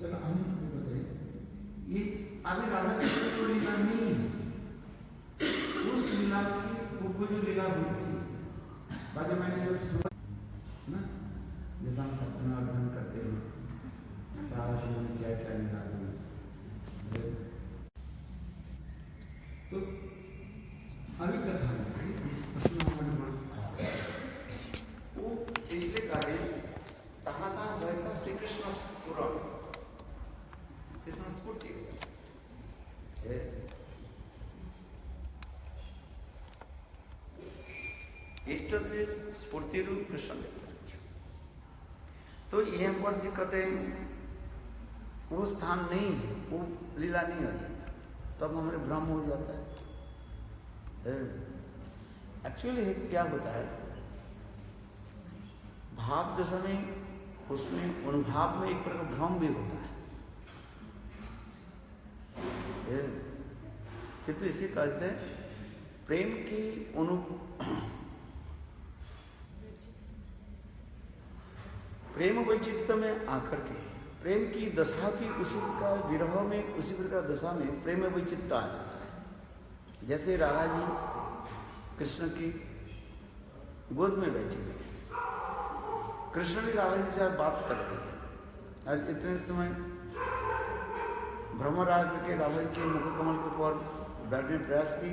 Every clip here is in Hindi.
चलो हम बताइए, ये अभी राधा कृष्ण को लीला नहीं है, उस लीला की पूर्व जो लीला हुई थी, बाद मैंने जब सुना ना, जैसा हम सत्संग अर्जन करते हैं, राधा कृष्ण ने क्या क्या लीला हुई, तो अभी कथा में जिस प्रश्न वो इसलिए कार्य कहा था वह श्री कृष्ण पुराण कृष्ण स्फूर्ति है, इष्ट स्फूर्ति रूप कृष्ण। तो यहाँ पर जो कहते हैं वो स्थान नहीं, वो लीला नहीं होती, तब हमारे भ्रम हो जाता है। एक्चुअली क्या होता है, भाव दशा में उसमें अनुभाव में एक प्रकार भ्रम भी होता है, किंतु इसे कहते हैं प्रेम की प्रेम वैचित्र में आकर के प्रेम की दशा की उसी प्रकार विरह में, उसी प्रकार दशा में प्रेम वैचित्र आ जाता है। जैसे राधा जी कृष्ण की गोद में बैठे हुए, कृष्ण भी राधा जी के साथ बात कर रहे हैं, और इतने समय भ्रमर आकर के राधा जी के मुख कमल के ऊपर बैठने प्रयास की,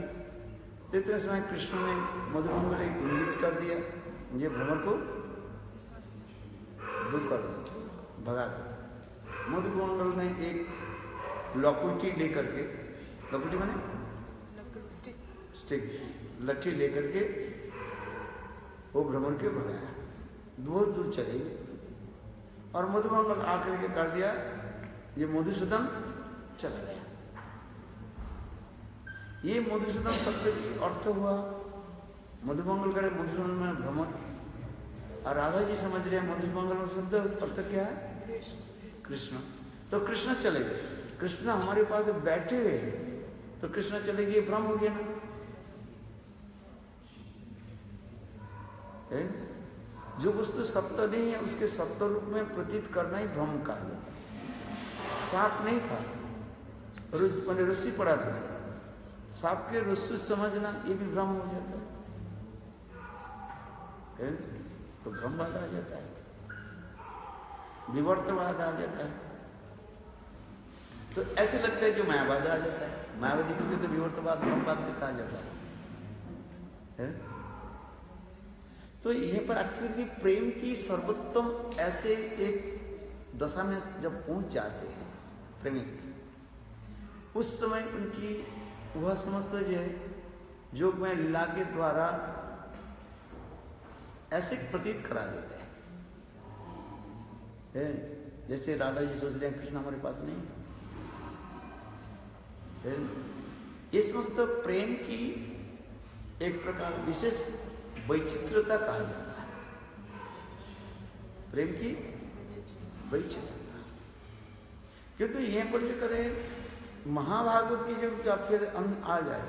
तो इतने समय कृष्ण ने मधुमंगल इंगित कर दिया, ये भ्रमर को दूर कर भगा दो। मधुमंगल ने एक लकुटी लेकर के, लकुटी माने स्टिक, लट्ठी लेकर के वो भ्रमर के भगाया, बहुत दूर चले गए, और मधुमंगल आकर के कर दिया, ये मधुसूदन चला गया। ये मधुसूदन शब्द की अर्थ हुआ मधुमंगल करे मधुसूदन में भ्रमर, और राधा जी समझ रहे हैं मधुमंगल शब्द अर्थ क्या है, कृष्ण। तो कृष्ण चले गए, कृष्ण हमारे पास बैठे हुए हैं, तो कृष्ण चले गए, भ्रम हो गया ना। जो वस्तु सत्य नहीं है उसके सत्य रूप में प्रतीत करना ही भ्रम कहा जाता है। सांप नहीं था, मैंने रस्सी पड़ा था, सांप के रस्सी समझना ये भी भ्रम हो जाता है, तो भ्रमवाद आ जाता है, विवर्तवाद आ जाता है। तो ऐसे लगता है जो मायावाद आ जाता है, मायावादी को तो विवर्तवाद भ्रमवाद कहा जाता है। तो यहीं पर एक्चुअली प्रेम की सर्वोत्तम ऐसे एक दशा में जब पहुंच जाते हैं प्रेमिक, उस समय उनकी वह समस्त जो है योग में लीला के द्वारा ऐसे प्रतीत करा देते हैं, जैसे राधा जी सोच रहे हैं कृष्ण हमारे पास नहीं है। ये समस्त प्रेम की एक प्रकार विशेष वैचित्रता कहा जाता है, प्रेम की वैचित्रता। क्योंकि यहां पर जो करें महाभागवत की जब फिर हम आ जाए,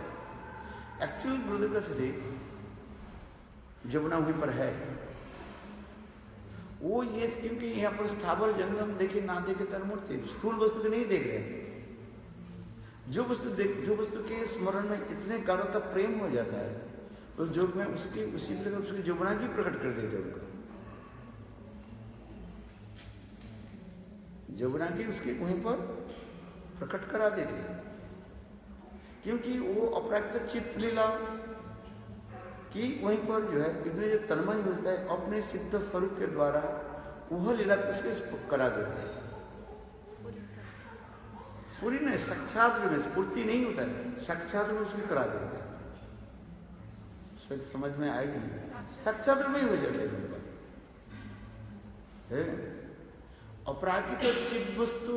एक्चुअल गुरुदेव थे जमुना वहीं पर है वो, ये क्योंकि यहाँ पर स्थावर जंगम देखे ना देखे तरमूर्ति स्थूल वस्तु को नहीं देख रहे, जो वस्तु के स्मरण में इतने गाढ़ता प्रेम हो जाता है, तो योग में उसकी उसी प्रकार उसकी जमुना की प्रकट कर देते उनको, जमुना की उसके वहीं पर प्रकट करा देते हैं, क्योंकि वो अपराकृत चित्त लीला कि वहीं पर जो है कितने जो तन्मय होता है अपने सिद्ध स्वरूप के द्वारा वह लीला उसके करा देते हैं। स्फूर्ति नहीं, साक्षात में स्फूर्ति नहीं होता है, साक्षात में उसकी करा देते हैं। शायद समझ में आएगी, साक्षात में ही हो जाते हैं। अपराकृत चित्त वस्तु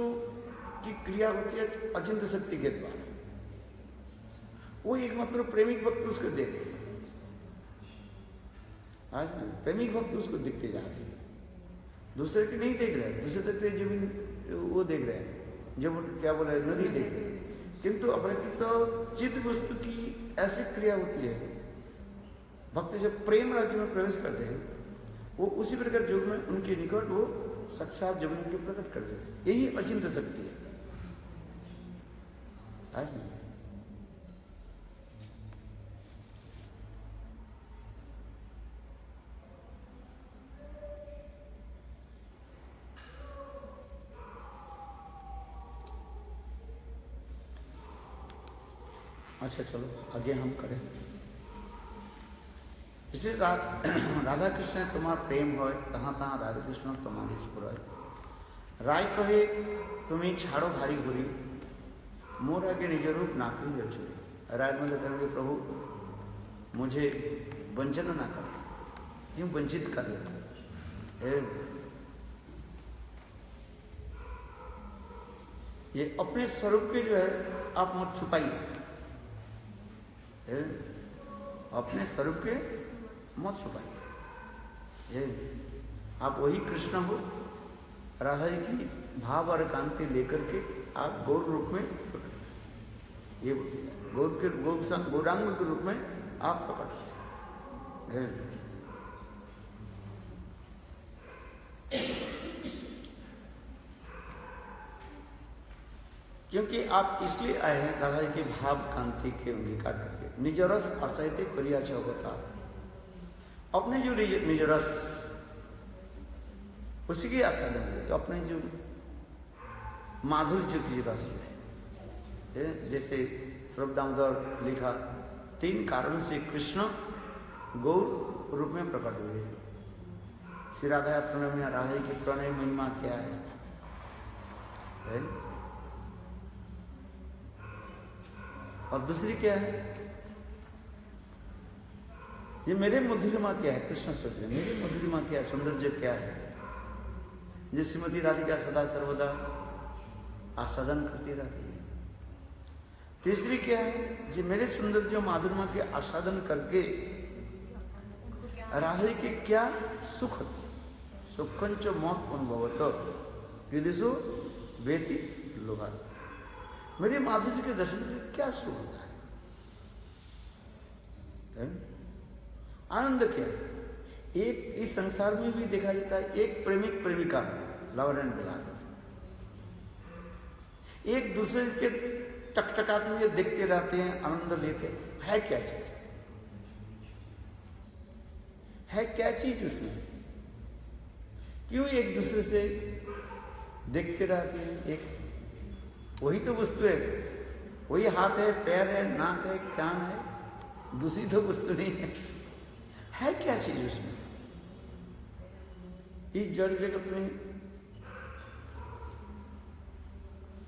की क्रिया होती है अचिंत्य शक्ति के द्वारा, वो एकमात्र प्रेमिक भक्त उसको देख रहे हैं। आज ना प्रेमिक भक्त उसको दिखते जा रहे हैं, दूसरे के नहीं देख रहे हैं, दूसरे देखते जमीन वो देख रहे हैं, जब क्या बोला नदी देख रहे हैं, किंतु अपराकृत चित्त वस्तु की ऐसी क्रिया होती है, भक्त जब प्रेम राज्य में प्रवेश करते हैं वो उसी प्रकार योग में उनके निकट वो साक्षात जमुना के प्रकट कर देते। यही अचिंत्य शक्ति है। आज नहीं। अच्छा चलो आगे हम करें। इसलिए राधा कृष्ण तुम्हारा प्रेम हो तहाँ तहाँ राधा कृष्ण तुम्हारी स्पुर राय कहे तुम्हें छाड़ो भारी घुरी मोर आगे निज रूप ना करिए चोरी। राय मतलब करेंगे प्रभु मुझे वंचन ना करें, क्यों वंचित कर रहे? ये अपने स्वरूप के जो है आप मत छुपाइए, अपने स्वरूप के मत छुपाइए। आप वही कृष्ण हो, राधा जी की भाव और कांति लेकर के आप गौर रूप में प्रकट, ये गौर के गौरांग के रूप में आप प्रकट हैं। क्योंकि आप इसलिए आए हैं राधा जी के भाव कांति के अंगीकार करके। निजरस असहते करिया चौबता, अपने जो निजरस उसी की आशा लेंगे, अपने जो माधुर्य की रस है। जैसे श्रवण दामोदर लिखा, 3 कारण से कृष्ण गौर रूप में प्रकट हुए। श्री राधा प्रणय में राधा की प्रणय महिमा क्या है? और दूसरी क्या है? ये मेरे मधुरिमा क्या है? कृष्ण सोचे मेरी मधुरिमा क्या है, सौंदर्य क्या है, ये श्रीमती राधिका सदा सर्वदा आस्वादन करती रहती है। तीसरी क्या है? ये मेरे सौंदर्य माधुरिमा के आस्वादन करके राधे के क्या सुख होती, सुखंच मौत अनुभवत विदिशो वेति लोभात। मेरे माधुर्य के दर्शन में क्या सुख होता है? आनंद क्या है? एक इस संसार में भी देखा जाता है, एक प्रेमिक प्रेमिका लवर एंड बिलावर एक दूसरे के टकटकाते हुए देखते रहते हैं, आनंद लेते हैं। है क्या चीज? है क्या चीज उसमें? क्यों एक दूसरे से देखते रहते हैं? एक वही तो वस्तु है, वही हाथ है, पैर है, नाक है, कान है, दूसरी तो वस्तु नहीं है। है क्या चीज उसमें? इस जड़ जगत में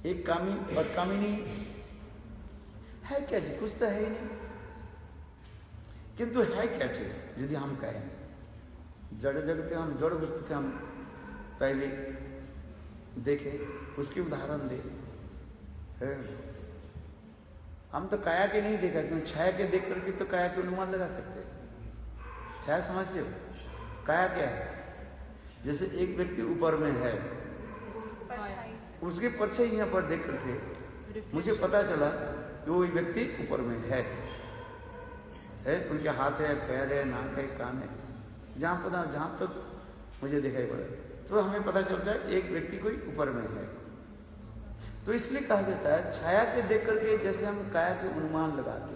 एक कामी और कामिनी है क्या चीज? कुछ तो है ही नहीं। किंतु है क्या चीज? यदि हम कहें जड़ जगत हम जड़ वस्तु के हम पहले देखें, उसकी उदाहरण दे। हम तो काया के नहीं देखा, क्यों? छाया के देख करके तो काया के अनुमान लगा सकते हैं। छाया समझते हो? काया क्या है? जैसे एक व्यक्ति ऊपर में है, उसके परछाई यहाँ पर देख करके मुझे पता चला कि वो व्यक्ति ऊपर में है। उनके हाथ है, पैर है, नाक है, कान है, जहाँ तक मुझे दिखाई पड़ा तो हमें पता चलता है एक व्यक्ति कोई ऊपर में है। तो इसलिए कहा जाता है छाया के देख करके जैसे हम काया के अनुमान लगाते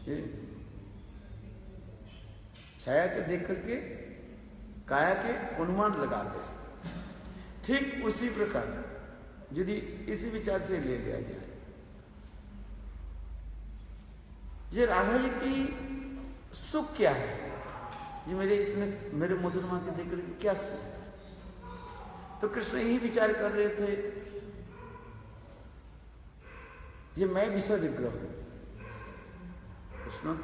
हैं, छाया के देख करके काया के अनुमान लगाते हैं, ठीक उसी प्रकार यदि इसी विचार से ले लिया जाए, ये राधा जी की सुख क्या है? ये मेरे मधुरमा के देख करके क्या सुख? तो कृष्ण यही विचार कर रहे थे, ये मैं विषय विग्रह हूं।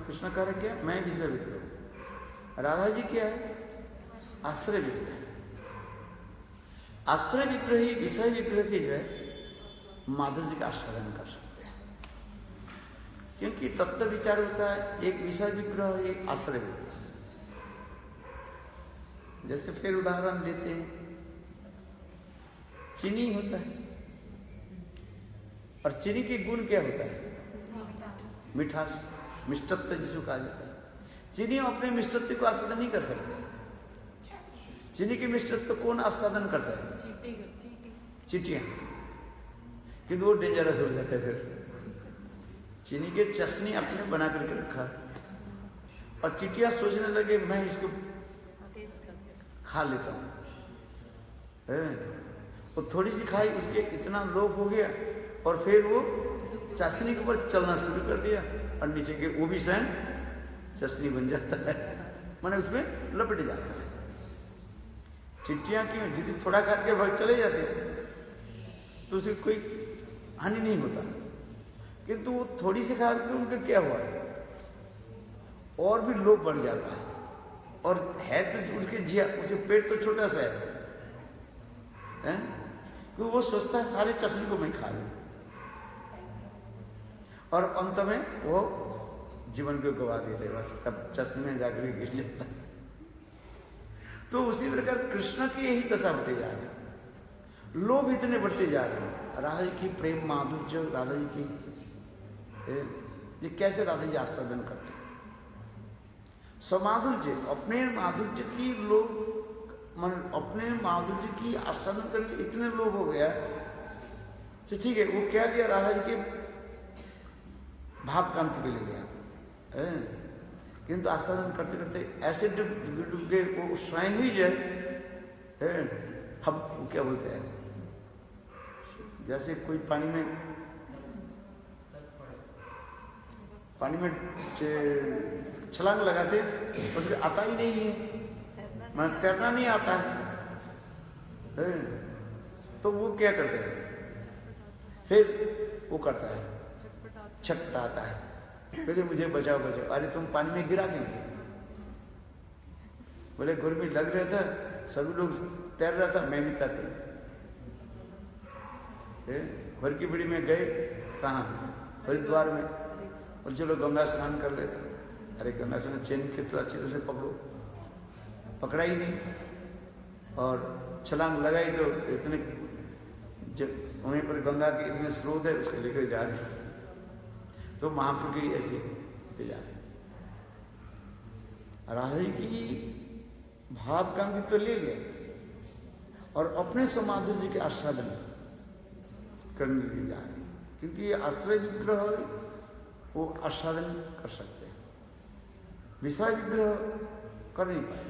कृष्ण कह रहे क्या? मैं विषय विग्रह हूं। राधा जी क्या है? आश्रय विग्रह। आश्रय विग्रह ही विषय विग्रह के जो है माधुर्य जी का आस्वादन कर सकते हैं। क्योंकि तत्व विचार होता है एक विषय विग्रह, एक आश्रय विग्रह। जैसे फिर उदाहरण देते हैं, चीनी होता है और चीनी के गुण क्या होता है? मिठास, मिष्टत्व जिसको कहा जाता है। चीनी अपने मिष्टत्व को आस्वादन नहीं कर सकते। चीनी की मिष्टत्व कौन आस्वादन करता है? चींटियां। किंतु वो डेंजरस हो जाते हैं। फिर चीनी के चशनी अपने बना करके रखा और चींटियां सोचने लगे मैं इसको खा लेता हूं। वो थोड़ी सी खाई, उसके इतना लोभ हो गया और फिर वो चाशनी के ऊपर चलना शुरू कर दिया और नीचे के वो भी स्वयं चशनी बन जाता है, माने उसमें लपेट जाता है। चिट्टियां क्यों? यदि थोड़ा खा के भाग चले जाते तो उसे कोई हानि नहीं होता, किंतु वो थोड़ी सी खा के उनका क्या हुआ और भी लोभ बढ़ जाता है। और है तो उसके जिया, उसे पेट तो छोटा सा है, तो वो सोचता है सारे चशनी को मैं खा लूं और अंत में वो जीवन को गवा देते, बस तब चश्मे में जाकर गिर जाता है। तो उसी प्रकार कृष्ण की यही दशा होते जा रही, लोभ इतने बढ़ते जा रहे हैं। राधा जी की प्रेम माधुर्य, राधा जी की ये कैसे राधा जी आस्वादन करते हैं समाधुर्य, अपने माधुर्य की लोग मन, अपने माधुर्य की आस्वादन करने इतने लोग हो गया। तो ठीक है, वो क्या किया, राधा जी के भाव कांति पे ले गया, किंतु आस्वादन करते करते ऐसे डूब गए वो स्वयं ही जो है हम क्या बोलते हैं, जैसे कोई पानी में छलांग लगाते उसके आता ही नहीं है, मैं तैरना नहीं आता है, तो वो क्या करते हैं, फिर वो करता है छटपटाता है, बोले मुझे बचाओ बचाओ। अरे तुम पानी में गिरा क्यों? बोले गर्मी लग रहा था, सभी लोग तैर रहा था, मैं भी तैर रहा। भर की बड़ी में गए कहाँ, हरिद्वार में, और चलो गंगा स्नान कर लेते। अरे गंगा स्नान चैन कितना अच्छी तरह से पकड़ो, पकड़ा ही नहीं, और छलांग लगाई तो इतने वहीं पर गंगा के इतने स्रोत है उसके लेकर जा रहे, तो महाप्रभु की ऐसे जा रहे। राधा जी की भाव कांति तो ले लिया और अपने समाधुर्य के आस्वादन करने के लिए जा रहे, क्योंकि आश्रय विग्रह वो आस्वादन कर सकते हैं, विषय विग्रह कर नहीं पाए।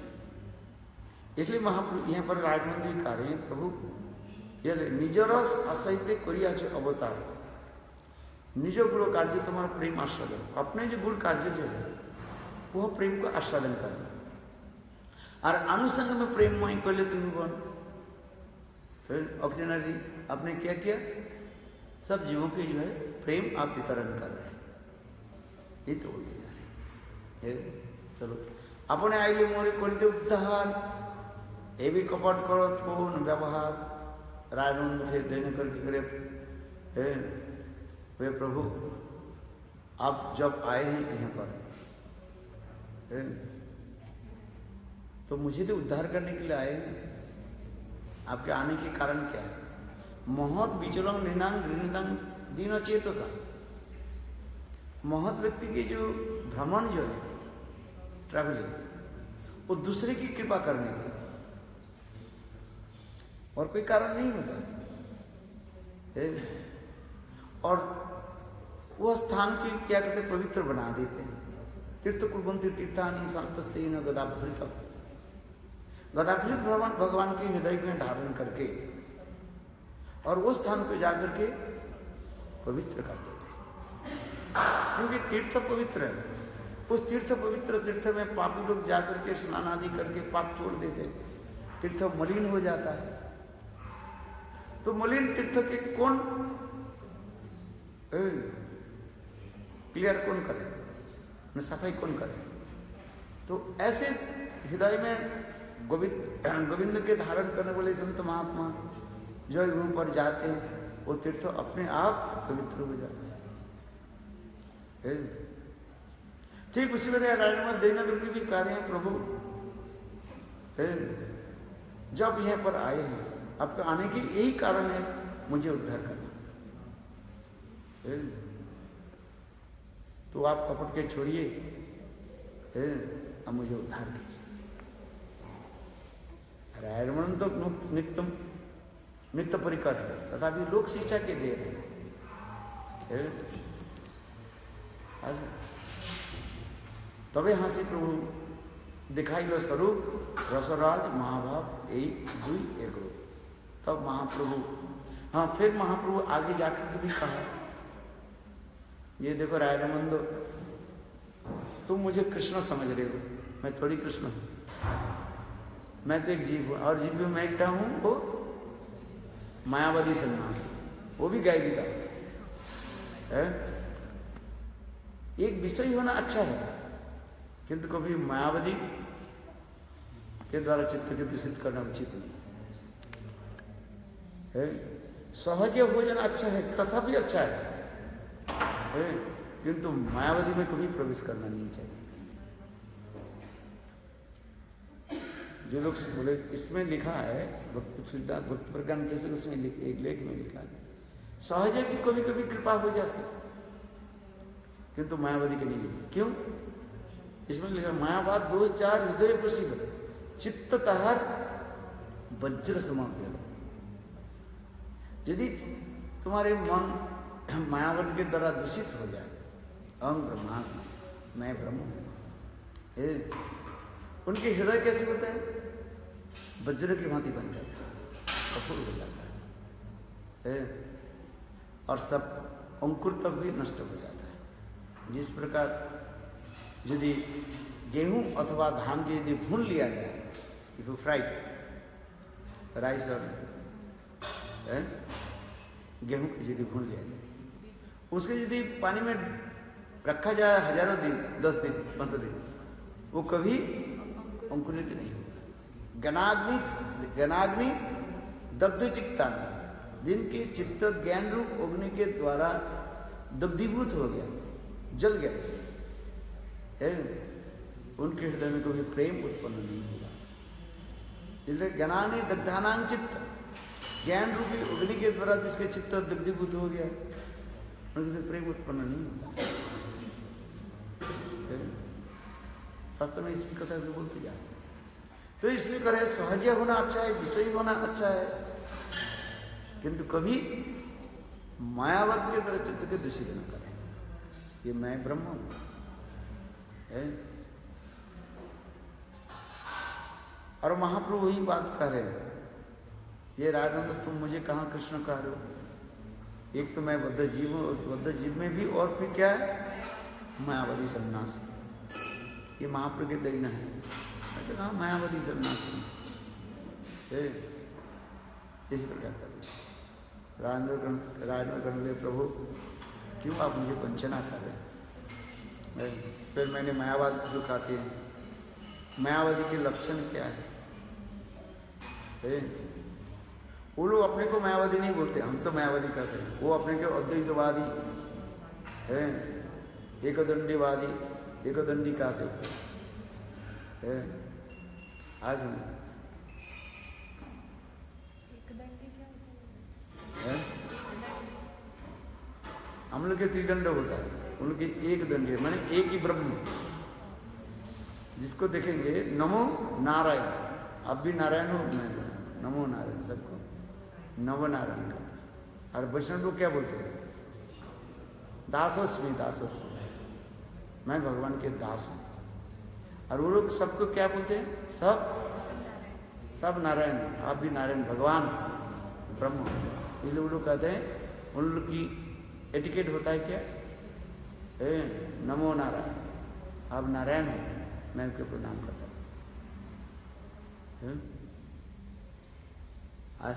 इसलिए महाप्रभु यहाँ पर राजमंदिर कह रहे हैं, प्रभु ये निज रस आश्रय करिया अवतार, निज गुण कार्य तुम्हारा प्रेम आस्वादन, अपने जो गुण कार्य जो है वह प्रेम को आस्वादन करना, और अनुसंग में प्रेम मई कर ले तुम्हें बन। ऑक्सीजनरी आपने क्या किया, सब जीवों के जो है प्रेम आप वितरण कर रहे हैं, ये तो बोलते जा रहे। चलो अपने आइले मोरे करते उद्धार, ये भी कपट करो कौन व्यवहार, राजनंद फिर देने करके करे वे प्रभु आप जब आए हैं यहाँ पर तो मुझे तो उद्धार करने के लिए आए हैं, आपके आने के कारण क्या है? महत विचलन निनांग निनांग दीनो चेतसा, महत व्यक्ति के जो भ्रमण जो है ट्रैवलिंग, वो दूसरे की कृपा करने के लिए, और कोई कारण नहीं होता। और वो स्थान के क्या करते, पवित्र बना देते हैं। तीर्थ कुर्बंती तीर्थानी संतस्ते न गदाभृत, गदाभृत भगवान के हृदय में धारण करके और वो स्थान को जाकर के पवित्र कर देते, क्योंकि तीर्थ पवित्र है। उस तीर्थ पवित्र तीर्थ में पापी लोग जाकर के स्नान आदि करके पाप छोड़ देते, तीर्थ मलिन हो जाता है। तो मलिन तीर्थ के कौन क्लियर कौन करे, सफाई कौन करे? तो ऐसे हृदय में गोविंद के धारण करने वाले संत महात्मा जो वहां पर जाते हैं, वो तीर्थ अपने आप पवित्र हो जाते हैं। ठीक उसी तरह राजमत देवनगर के भी कार्य हैं, प्रभु जब यहाँ पर आए हैं, आपके आने की यही कारण है मुझे उद्धार करना। तो आप कपट के छोड़िए, अब मुझे उद्धार कीजिए। रायरमन तो नित्य परिकर है, तथापि लोग शिक्षा के दे रहे हैं। तबे हासी प्रभु दिखाई लो स्वरूप रसराज महाभाव एक दुई एक रूप। तब महाप्रभु, हाँ फिर महाप्रभु आगे जाकर के भी कहा, ये देखो रायरमन, तुम मुझे कृष्ण समझ रहे हो, मैं थोड़ी कृष्ण हूं, मैं तो एक जीव हूं, और जीव में एक हूं वो मायावादी सन्यासी, वो भी गाय भी था। एक विषय होना अच्छा है, किंतु कभी मायावादी के द्वारा चित्त के दूषित करना उचित नहीं है। सहज भोजन अच्छा है, तथा भी अच्छा है, किंतु मायावादी में कभी प्रवेश करना नहीं चाहिए। जो लोग बोले, इसमें लिखा है सिद्धार्थ भक्त प्रज्ञान कैसे, उसमें एक लेख में लिखा है, सहज है कि कभी कभी कृपा हो जाती, किंतु मायावादी के नहीं। क्यों? इसमें लिखा, मायावाद दोष चार हृदय प्रसिद्ध, चित्त तहार वज्र समाप्त। यदि तुम्हारे मन मायावाद के द्वारा दूषित हो जाए, अहम ब्रह्मास्मि, मैं ब्रह्म हूं, उनके हृदय कैसे होता है? वज्र की भांति बन जाता है, कठोर हो जाता है, और सब अंकुर तक भी नष्ट हो जाता है। जिस प्रकार यदि गेहूं अथवा धान के यदि भून लिया जाए, इफ यू फ्राइड राइस और गेहूं को यदि भून लिया जाए, उसके यदि पानी में रखा जाए हजारों दिन, 10 दिन, 15 दिन, वो कभी अंकुरित नहीं होगा। ज्ञानाग्नि दग्ध चित्ता, जिनके चित्त ज्ञान रूप अग्नि के द्वारा दग्धीभूत हो गया, जल गया है, उनके हृदय में कभी प्रेम उत्पन्न नहीं होगा। इसलिए ज्ञानाग्नि दग्धानां चित्त, ज्ञान रूपी अग्नि के द्वारा जिसके चित्त दग्धीभूत हो गया, उनके प्रेम उत्पन्न नहीं होगा। शास्त्र में इसकी कथा भी बोलते जा रहे। तो इसलिए करें, सहज होना अच्छा है, विषय होना अच्छा है, किंतु कभी मायावाद के तरह चित्त के दूषित न करें। ये मैं ब्रह्म हूं है। और महाप्रभु वही बात कर रहे हैं, ये राजनंद तुम मुझे कहाँ कृष्ण कह रहे हो? एक तो मैं बद्ध जीव हूं, बद्ध जीव में भी, और फिर क्या है? मायावादी सन्यासी। ये महाप्रभु के दरीना है, मैं तो कहा मायावादी सन्यासी इस प्रकार का राजन करने प्रभु क्यों आप मुझे वंचना कर रहे हैं? फिर मैंने मायावाद को सिखाते हैं, मायावादी के लक्षण क्या है? वो लोग अपने को मायावादी नहीं बोलते, हम तो मायावादी कहते हैं। वो अपने को अद्वैतवादी है, एकदंडीवादी, एकदंडी कहते हैं। आज हम लोग के त्रिदंड होता है, उन लोग के एक दंड है, माने एक ही ब्रह्म। जिसको देखेंगे नमो नारायण, अब भी नारायण हो, मैं नमो नारायण, सबको नव नारायण का। और वैष्णव लोग क्या बोलते हैं? दासोस्मि, दासोस्मि, मैं भगवान के दास हूं। और वो लोग सबको क्या बोलते हैं? सब नारायण, आप भी नारायण, भगवान ब्रह्म। इसलिए वो लोग कहते हैं, उन लोग की एटिकेट होता है क्या? नमो नारायण, आप नारायण हो, मैं उनके प्रणाम करता हूँ। आज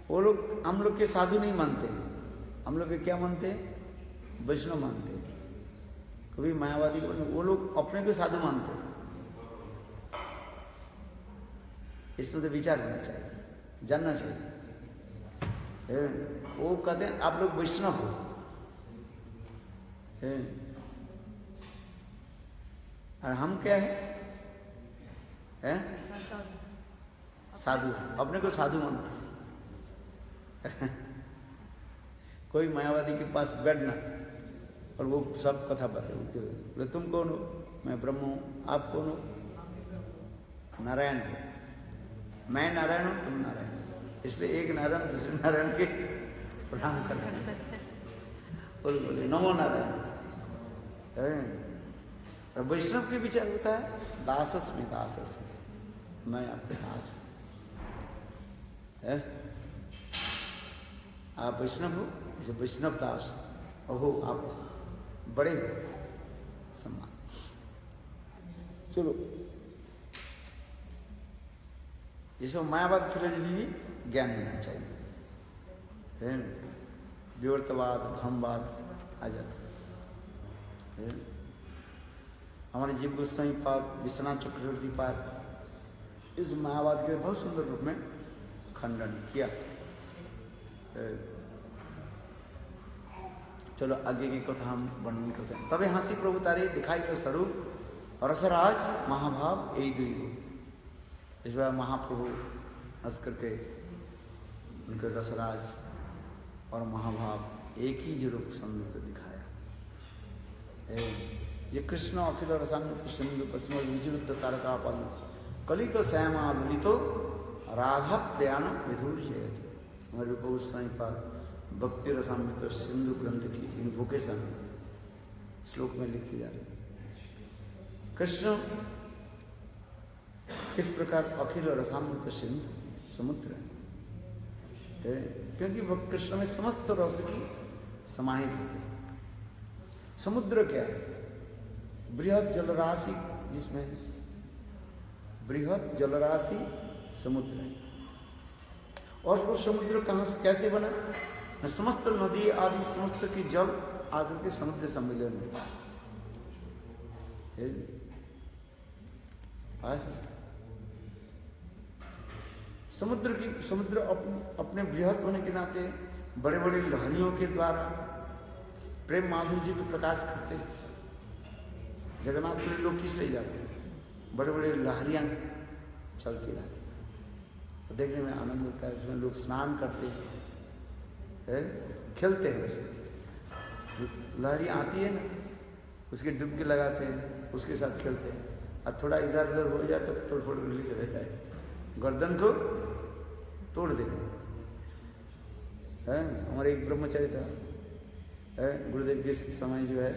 वो लोग हम लोग के साधु नहीं मानते हैं, हम लोग के क्या मानते हैं? वैष्णव मानते हैं। कभी मायावादी को, वो लोग अपने को साधु मानते हैं। इसमें तो विचार करना चाहिए, जानना चाहिए। वो कहते हैं आप लोग वैष्णव हो, और हम क्या है? साधु, अपने को साधु मानते। कोई मायावादी के पास बैठना और वो सब कथा बताए, तुम कौन हो? मैं ब्रह्म हूं, आप कौन हो? नारायण हो, मैं नारायण हूं, तुम नारायण, इसलिए एक नारायण दूसरे नारायण के प्रणाम कर रहे हैं। बोले नमो नारायण। और वैष्णव के विचार होता है दासस में, मैं आपके दास हूं। आप वैष्णव हो, जो वैष्णव दास हो, आप बड़े सम्मान। चलो, ये सब मायावाद फिलोसफी भी ज्ञान होना चाहिए। विवर्तवाद, धर्मवाद आ जाता है। हमारे जीव गोस्वामी पाद, विश्वनाथ चक्रवर्ती पाद इस मायावाद के बहुत सुंदर रूप में खंडन किया। चलो आगे की कथा हम वर्णन करते हैं। तबे हंसी प्रभु तारे दिखाई दो स्वरूप और रसराज महाभाव यही दुई रूप। इस बार महाप्रभु हंस करके उनके रसराज और महाभाव एक ही जो रूप समझ को दिखाया। ये कृष्ण अखिल रसांग सिंधु पश्चिम विजुद्ध तारका पल कलित श्यामा ललित राधा प्यान विधुर जयत। हमारे रूप गोस्वामी पाद भक्ति रसामृत सिंधु ग्रंथ की इन्वोकेशन श्लोक में लिखी जा रही है। कृष्ण किस प्रकार अखिल रसामृत सिंधु समुद्र है, क्योंकि वह कृष्ण में समस्त रस की समाहित है। समुद्र क्या है? बृहद जलराशि, जिसमें बृहद जलराशि समुद्र है। और वो समुद्र कहां से कैसे बना? समस्त नदी आदि समस्त की जल आदि के समुद्र सम्मिलन में समुद्र अपने बृहद होने के नाते बड़े बड़े लहरियों के द्वारा प्रेम माधुर्य जी को प्रकाश करते। जगन्नाथ पुरी लोग किस ले जाते हैं? बड़े बड़े लहरियां चलती रहती, तो देखने में आनंद होता है। उसमें लोग स्नान करते हैं, खेलते हैं। लहरियां आती है ना, उसकी डुबकी लगाते हैं, उसके साथ खेलते हैं। अब थोड़ा इधर उधर हो जाए तो थोड़ा थोड़ा उल्ली चले जाए, गर्दन को तोड़ देंगे। हमारे एक ब्रह्मचारी था, गुरुदेव के समय जो है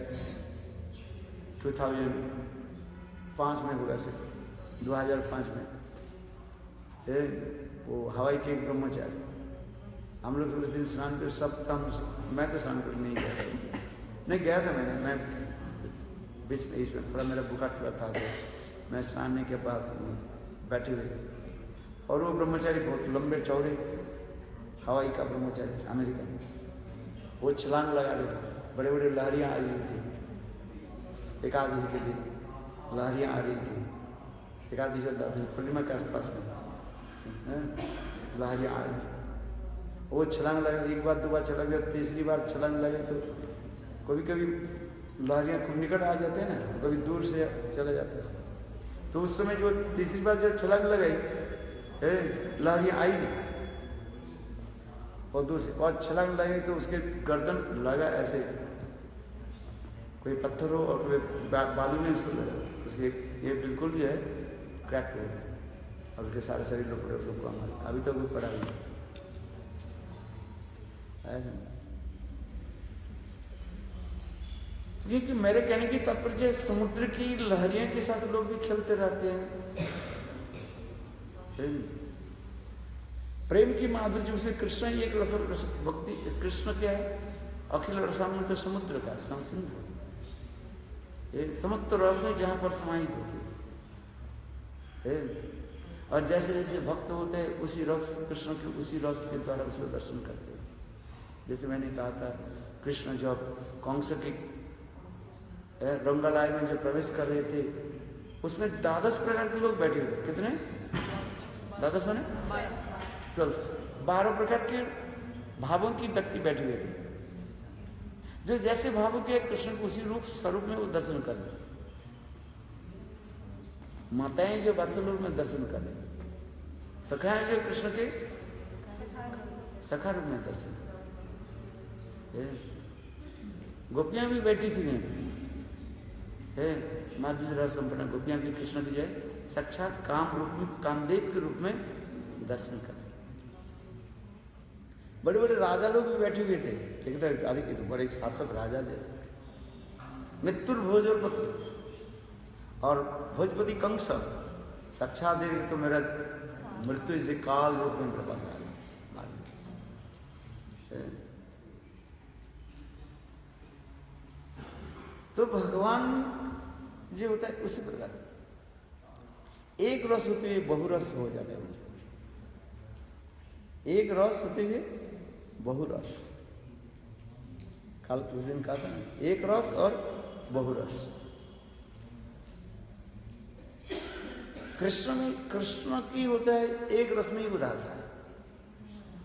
2005 में होगा सर, 2005 में वो हवाई के एक ब्रह्मचारी। हम लोग तो उस दिन स्नान कर सब था, मैं तो स्नान कर नहीं गया था, नहीं गया था मैं बीच में इसमें थोड़ा मेरा बुखार थोड़ा था सर, मैं स्नान के बाद बैठे हुए थे। और वो ब्रह्मचारी बहुत लंबे चौड़े हवाई का ब्रह्मचारी अमेरिका में, वो छलांग लगा रहे थे। बड़े बड़े लहरियाँ आ रही थी, एकादशी के दिन लहरियाँ आ रही थी, एकादशी पूर्णिमा के आसपास में लहरियाँ आ रही। वो छलांग लगे, एक बार दो बार छलांग लगे, तीसरी बार छलांग लगे तो कभी कभी लहरियाँ खूब निकट आ जाते हैं ना, कभी दूर से चले जाते हैं। तो उस समय जो तीसरी बार जब छलांग लगाई, लहरियाँ आई नहीं, और दूसरी और छलांग लगे तो उसके गर्दन लगा ऐसे, कोई पत्थर हो और कोई बालू में उसको लगा, उसके ये बिल्कुल जो है क्रैक हो गया। और उसके सारे शरीर लोग हमारे अभी तक वो पड़ा हुआ है। क्योंकि मेरे कहने की तात्पर्य समुद्र की लहरियों के साथ लोग भी खेलते रहते हैं। प्रेम की माधुर्य से कृष्ण ही एक रस भक्ति। कृष्ण क्या है? अखिल रसामृत तो समुद्र का सिंधु, समस्त रस में जहां पर समाहित होती है। और जैसे जैसे भक्त होते हैं उसी रस कृष्ण के उसी रस के द्वारा उसको दर्शन करते हैं। जैसे मैंने कहा था, कृष्ण जब कंस के रंगालय में जब प्रवेश कर रहे थे, उसमें 12 प्रकार के लोग बैठे हुए। कितने? 12 माने 12 प्रकार के भावों की व्यक्ति बैठे हुए थे, जो जैसे भावों के कृष्ण को उसी रूप स्वरूप में वो दर्शन कर रहे। माताएं जो वात्सल्य में दर्शन कर रहे, सखाएं जो कृष्ण के सखा रूप में दर्शन कर, गोपियां भी बैठी थी, माधुर्य रस संपन्न गोपियां भी कृष्ण की जो है साक्षात काम रूप में, कामदेव के रूप में दर्शन कर। बड़े बड़े राजा लोग भी बैठे हुए थे, देखते अरे ये तो बड़े शासक राजा जैसे, मित्तुर भोजपति और भोजपति कंस साक्षात देख तो मेरा मृत्यु से काल रूप में मेरे पास आ गया। तो भगवान जो होता है उसी प्रकार एक रस होते हुए बहुरस हो जाता है। एक रस होते हुए बहुरस, कल उस दिन कहा था एक रस और बहुरस। कृष्ण में, कृष्ण की होता है एक रस में ही वो रहता है।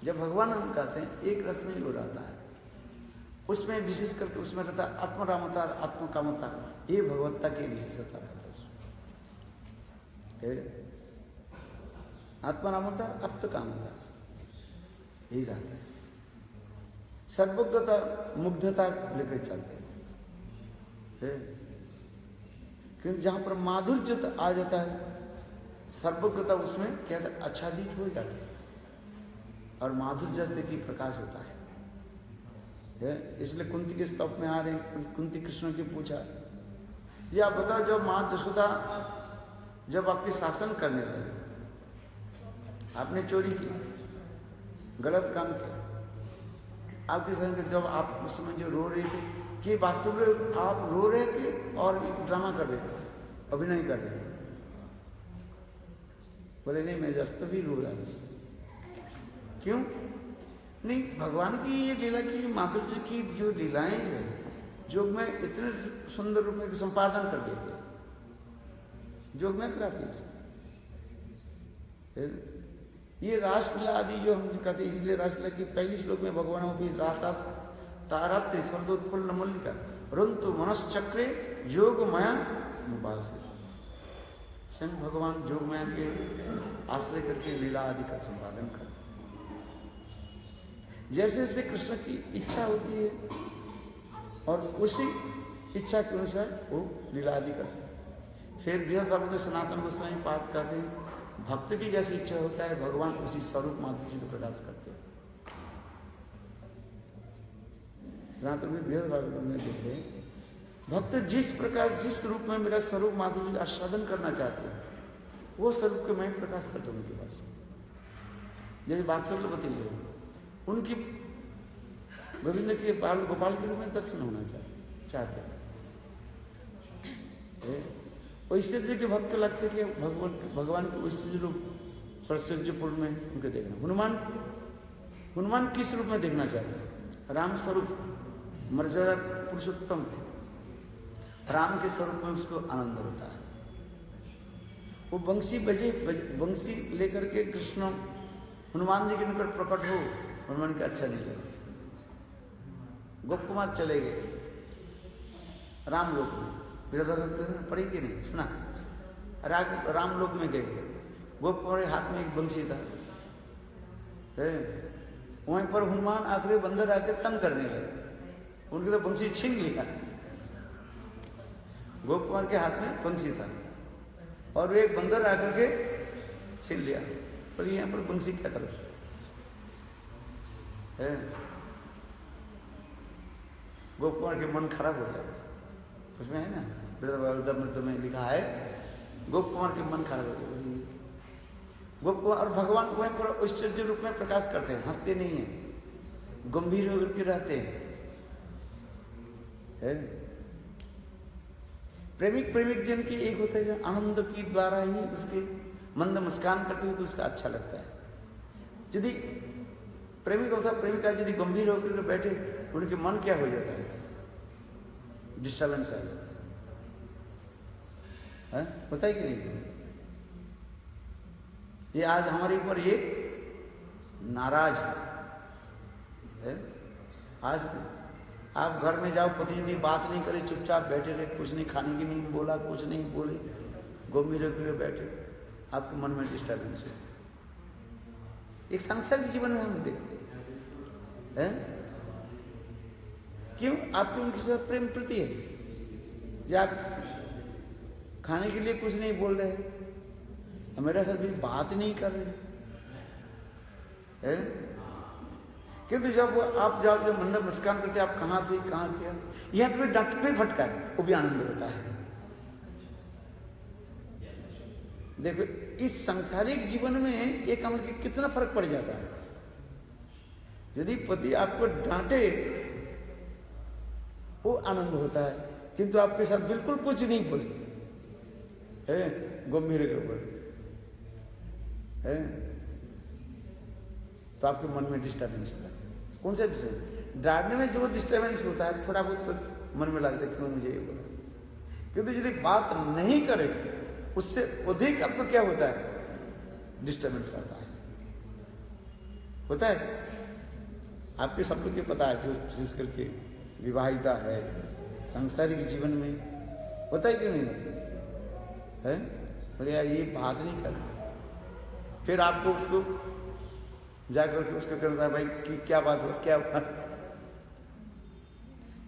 जब भगवान हम कहते हैं एक रस में ही वो रहता है, उसमें विशेष करके उसमें रहता है आत्मरामता, आत्मकामता, ये भगवत्ता की विशेषता रहता है। आत्मरामता, आत्मकामता यही रहता है। सर्वज्ञता, मुग्धता लेकर चलते हैं, क्योंकि जहां पर माधुर्य आ जाता है, सर्वज्ञता उसमें क्या था आच्छादित हो जाती है और माधुर्य की प्रकाश होता है। इसलिए कुंती के स्तव में आ रहे हैं, कुंती कृष्ण की पूछा, ये आप बताओ जब माँ यशोदा जब आपके शासन करने लगे, आपने चोरी की, गलत काम किया, आपके संग जब आप उस समय जो रो रहे थे कि वास्तव में आप रो रहे थे और ड्रामा कर रहे थे, अभिनय कर रहे थे? बोले नहीं, मैं जस्त भी रो रहा था। क्यों? नहीं, भगवान की ये लीला की, माधुर्य की जो लीलाएं हैं, जोग में इतने सुंदर रूप में संपादन कर देते, जोग में कराते ये रासलीला आदि जो हम कहते हैं, इसलिए रासलीला की पहली श्लोक में भगवान भी राता ताराते सर्वोत्फुल्ल मल्लिका रंतु मनश्चक्रे जोगमया उपास। स्वयं भगवान जोगमया के आश्रय करके लीला आदि का संपादन कर। जैसे जैसे कृष्ण की इच्छा होती है और उसी इच्छा के अनुसार वो लीला आदि करते हैं। फिर बृहद भागवत में सनातन गोस्वामी पाद कहते हैं, भक्त की जैसी इच्छा होता है भगवान उसी स्वरूप माधुर्य को प्रकाश करते हैं। सनातन में बृहद भागवत में देखते हैं, भक्त जिस प्रकार जिस रूप में मेरा स्वरूप माधुर्य का आस्वादन करना चाहते हैं, वो स्वरूप को मैं प्रकाश करता हूँ उनके पास। जैसे वात्सल्यवती है, उनकी गोविंद के बाल गोपाल के रूप में दर्शन होना चाहते हैं। वैसे के भक्त लगते कि भगवान के वैसे रूप सरस्वतीपुर में उनके देखना। हनुमान किस रूप में देखना चाहते हैं? राम स्वरूप, मर्यादा पुरुषोत्तम, राम के स्वरूप में उसको आनंद होता है। वो बंसी बंसी लेकर के कृष्ण हनुमान जी के निकट प्रकट हो, हनुमान का अच्छा नहीं लगा। गोप कुमार चले गए राम लोक में, पढ़ी कि नहीं सुना? राम लोक में गए, गोप कुमार के हाथ में एक बंसी था, वहीं पर हनुमान आखिरी बंदर आकर तंग करने लगे, उनकी तो बंसी छीन लिया। गोप कुमार के हाथ में बंसी था और एक बंदर आकर के छीन लिया, पर यहाँ पर बंसी क्या करो? गोप कुमार के मन खराब हो जाता, उसमें है ना वृद्धावतार में लिखा है, गोप कुमार के मन खराब हो गया। गोप कुमार और भगवान वहीं पर ऐश्वर्य रूप में प्रकाश करते हैं, हंसते नहीं है, गंभीर होकर के रहते हैं। प्रेमिक प्रेमिक जन की एक होता है, आनंद की द्वारा ही उसके मंद मुस्कान करते हुए तो उसका अच्छा लगता है। यदि प्रेमिक होता प्रेमिका यदि गंभीर होकर बैठे, उनके मन क्या हो जाता है? डिस्टर्बेंस आ जाता है, होता है कि नहीं? ये आज हमारे ऊपर ये नाराज है। आज आप घर में जाओ, पति यदि बात नहीं करे, चुपचाप बैठे रहे, कुछ नहीं खाने की नहीं बोला, कुछ नहीं बोले, गंभीर होकर बैठे, आपके मन में डिस्टर्बेंस है। एक सांसारिक जीवन में हम देखते हैं, क्यों? आपके उनके साथ प्रेम प्रति है, या आप खाने के लिए कुछ नहीं बोल रहे, मेरे साथ भी बात नहीं कर रहे हैं। किंतु जब आप जब मंदर मुस्कान करके आप कहाँ थे, कहाँ किया, यह तुम्हें डंक पे फटका है, वो भी आनंद होता है। देखो इस सांसारिक जीवन में एक अमर के कितना फर्क पड़ जाता है। यदि पति आपको डांटे वो आनंद होता है, किंतु आपके साथ बिल्कुल कुछ नहीं बोले है, गंभीर के ऊपर है, तो आपके मन में डिस्टर्बेंस होता है। कौन सा डिस्टर्बेंस? डांटने में जो डिस्टर्बेंस होता है थोड़ा बहुत तो मन में लगता है क्यों मुझे ये बोला, किंतु यदि बात नहीं करे उससे अधिक आपको क्या होता है, डिस्टर्बेंस आता है। होता है आपके सब लोग को पता है, जो विशेष करके विवाहिता है, सांसारिक जीवन में होता है क्यों नहीं होता है? बोले यार ये बात नहीं कर, फिर आपको उसको जाकर के उसको करना है भाई कि क्या बात हो, क्या हुआ?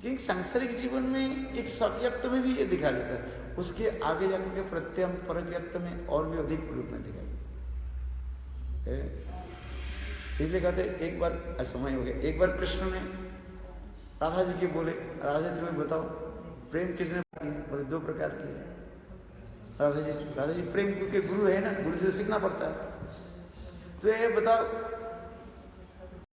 क्योंकि सांसारिक जीवन में एक सत्यत्व में भी ये दिखा देता है, उसके आगे जाकर के प्रत्यम परज्ञत्व में और भी अधिक रूप में दिखाई। इसलिए कहते एक बार समय हो गया, एक बार कृष्ण ने राधा जी के बोले, राधा जी तुम्हें बताओ प्रेम कितने प्रकार के? बोले 2 प्रकार के। राधा जी प्रेम के गुरु है ना, गुरु से सीखना पड़ता है। तो ये बताओ